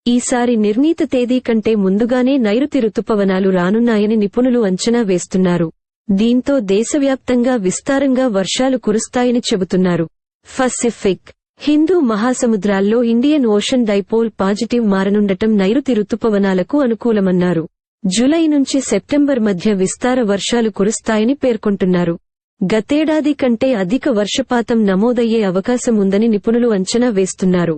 ఈసారి నిర్ణీత తేదీ కంటే ముందుగానే నైరుతి రుతుపవనాలు రానున్నాయని నిపుణులు అంచనా వేస్తున్నారు. దీంతో దేశవ్యాప్తంగా విస్తారంగా వర్షాలు కురుస్తాయని చెబుతున్నారు. పసిఫిక్, హిందూ మహాసముద్రాల్లో ఇండియన్ ఓషన్ డైపోల్ పాజిటివ్ మారనుండటం నైరుతి రుతుపవనాలకు అనుకూలమన్నారు. జూలై నుంచి సెప్టెంబర్ మధ్య విస్తార వర్షాలు కురుస్తాయని పేర్కొంటున్నారు. గతేడాది కంటే అధిక వర్షపాతం నమోదయ్యే అవకాశం ఉందని నిపుణులు అంచనా వేస్తున్నారు.